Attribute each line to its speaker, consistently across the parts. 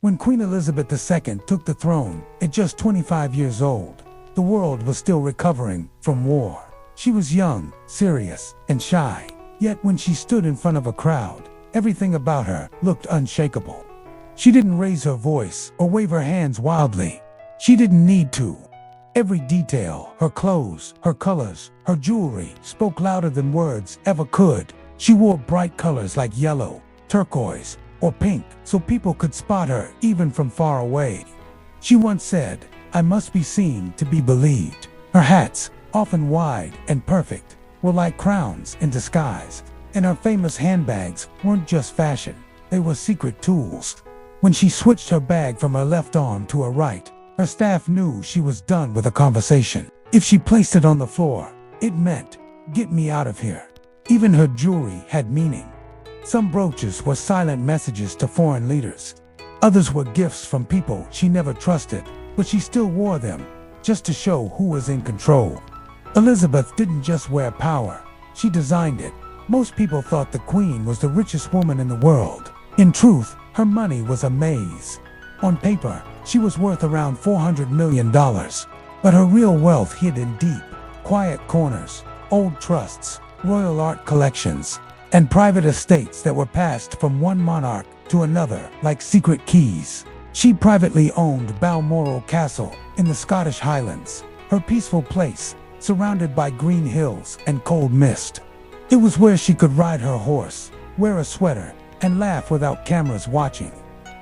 Speaker 1: When Queen Elizabeth II took the throne at just 25 years old, the world was still recovering from war. She was young, serious, and shy. Yet when she stood in front of a crowd, everything about her looked unshakable. She didn't raise her voice or wave her hands wildly. She didn't need to. Every detail, her clothes, her colors, her jewelry, spoke louder than words ever could. She wore bright colors like yellow, turquoise, or pink, so people could spot her even from far away. She once said, "I must be seen to be believed." Her hats, often wide and perfect, were like crowns in disguise. And her famous handbags weren't just fashion, they were secret tools. When she switched her bag from her left arm to her right, her staff knew she was done with a conversation. If she placed it on the floor, it meant, "Get me out of here." Even her jewelry had meaning. Some brooches were silent messages to foreign leaders. Others were gifts from people she never trusted, but she still wore them, just to show who was in control. Elizabeth didn't just wear power, she designed it. Most people thought the Queen was the richest woman in the world. In truth, her money was a maze. On paper, she was worth around $400 million, but her real wealth hid in deep, quiet corners, old trusts, royal art collections, and private estates that were passed from one monarch to another like secret keys. She privately owned Balmoral Castle in the Scottish Highlands, her peaceful place, surrounded by green hills and cold mist. It was where she could ride her horse, wear a sweater, and laugh without cameras watching.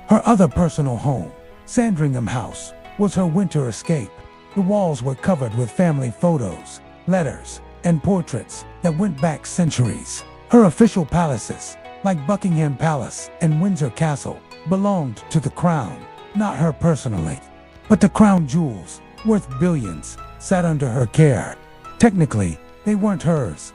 Speaker 1: Her other personal home, Sandringham House, was her winter escape. The walls were covered with family photos, letters, and portraits that went back centuries. Her official palaces, like Buckingham Palace and Windsor Castle, belonged to the crown, not her personally. But the crown jewels, worth billions, sat under her care. Technically, they weren't hers.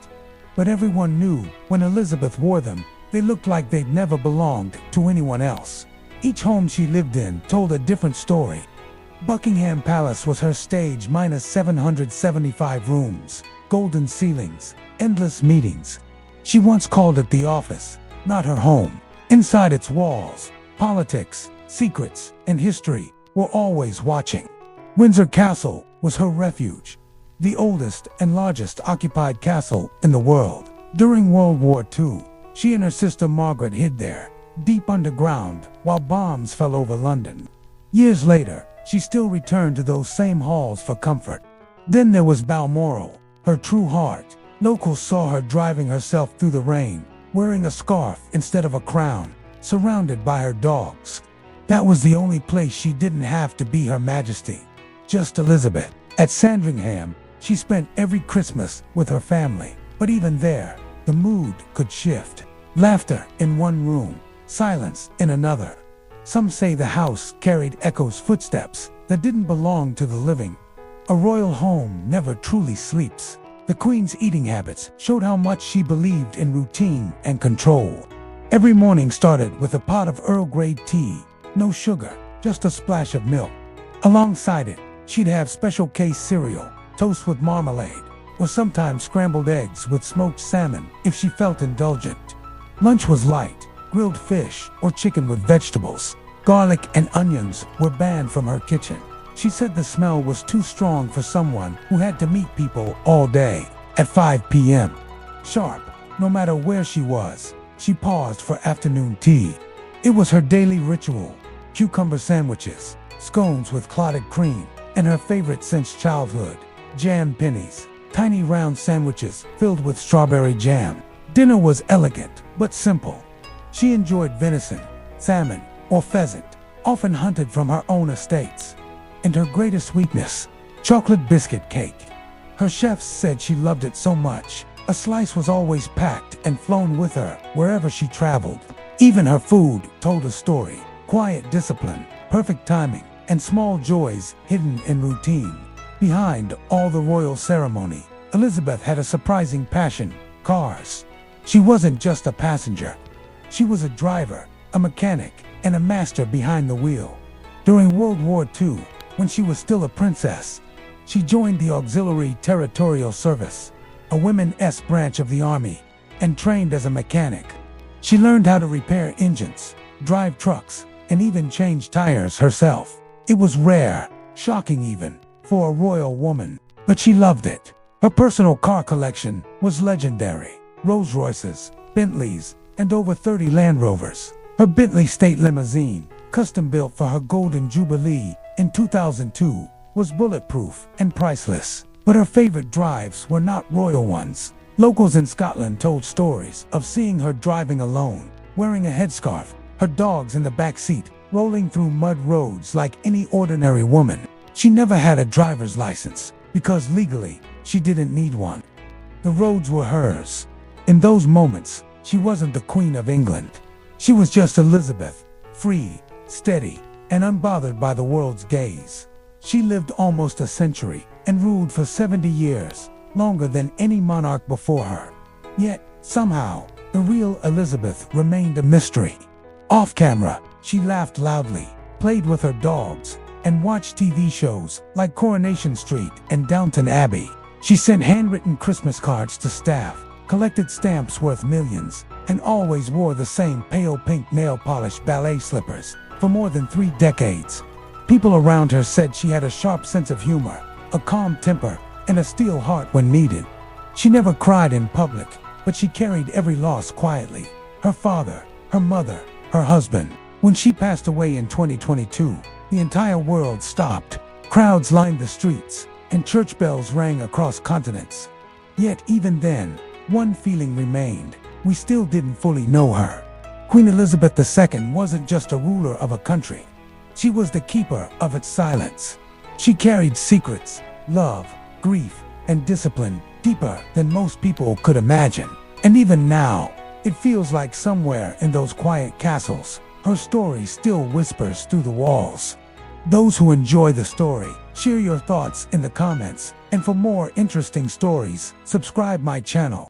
Speaker 1: But everyone knew when Elizabeth wore them, they looked like they'd never belonged to anyone else. Each home she lived in told a different story. Buckingham Palace was her stage minus 775 rooms, golden ceilings, endless meetings. She once called it the office, not her home. Inside its walls, politics, secrets, and history were always watching. Windsor Castle was her refuge, the oldest and largest occupied castle in the world. During World War II, she and her sister Margaret hid there, deep underground, while bombs fell over London. Years later, she still returned to those same halls for comfort. Then there was Balmoral, her true heart. Locals saw her driving herself through the rain, wearing a scarf instead of a crown, surrounded by her dogs. That was the only place she didn't have to be Her Majesty, just Elizabeth. At Sandringham, she spent every Christmas with her family, but even there, the mood could shift. Laughter in one room, silence in another. Some say the house carried echoes, footsteps that didn't belong to the living. A royal home never truly sleeps. The Queen's eating habits showed how much she believed in routine and control. Every morning started with a pot of Earl Grey tea, no sugar, just a splash of milk. Alongside it, she'd have special case cereal, toast with marmalade, or sometimes scrambled eggs with smoked salmon if she felt indulgent. Lunch was light, grilled fish or chicken with vegetables. Garlic and onions were banned from her kitchen. She said the smell was too strong for someone who had to meet people all day. At 5 p.m. sharp, no matter where she was, she paused for afternoon tea. It was her daily ritual: cucumber sandwiches, scones with clotted cream, and her favorite since childhood, jam pennies, tiny round sandwiches filled with strawberry jam. Dinner was elegant but simple. She enjoyed venison, salmon, or pheasant, often hunted from her own estates. And her greatest weakness, chocolate biscuit cake. Her chefs said she loved it so much, a slice was always packed and flown with her wherever she traveled. Even her food told a story: quiet discipline, perfect timing, and small joys hidden in routine. Behind all the royal ceremony, Elizabeth had a surprising passion: cars. She wasn't just a passenger. She was a driver, a mechanic, and a master behind the wheel. During World War II, when she was still a princess, she joined the Auxiliary Territorial Service, a women's branch of the Army, and trained as a mechanic. She learned how to repair engines, drive trucks, and even changed tires herself. It was rare, shocking even, for a royal woman, but she loved it. Her personal car collection was legendary. Rolls-Royces, Bentleys, and over 30 Land Rovers. Her Bentley State Limousine, custom-built for her Golden Jubilee in 2002, was bulletproof and priceless. But her favorite drives were not royal ones. Locals in Scotland told stories of seeing her driving alone, wearing a headscarf, her dogs in the back seat, rolling through mud roads like any ordinary woman. She never had a driver's license, because legally, she didn't need one. The roads were hers. In those moments, she wasn't the Queen of England. She was just Elizabeth, free, steady, and unbothered by the world's gaze. She lived almost a century and ruled for 70 years, longer than any monarch before her. Yet, somehow, the real Elizabeth remained a mystery. Off camera, she laughed loudly, played with her dogs, and watched TV shows like Coronation Street and Downton Abbey. She sent handwritten Christmas cards to staff, collected stamps worth millions, and always wore the same pale pink nail-polished ballet slippers for more than 3 decades. People around her said she had a sharp sense of humor, a calm temper, and a steel heart when needed. She never cried in public, but she carried every loss quietly. Her father, her mother, her husband. When she passed away in 2022, the entire world stopped. Crowds lined the streets, and church bells rang across continents. Yet even then, one feeling remained. We still didn't fully know her. Queen Elizabeth II wasn't just a ruler of a country. She was the keeper of its silence. She carried secrets, love, grief, and discipline deeper than most people could imagine. And even now, it feels like somewhere in those quiet castles, her story still whispers through the walls. Those who enjoy the story, share your thoughts in the comments. And for more interesting stories, subscribe my channel.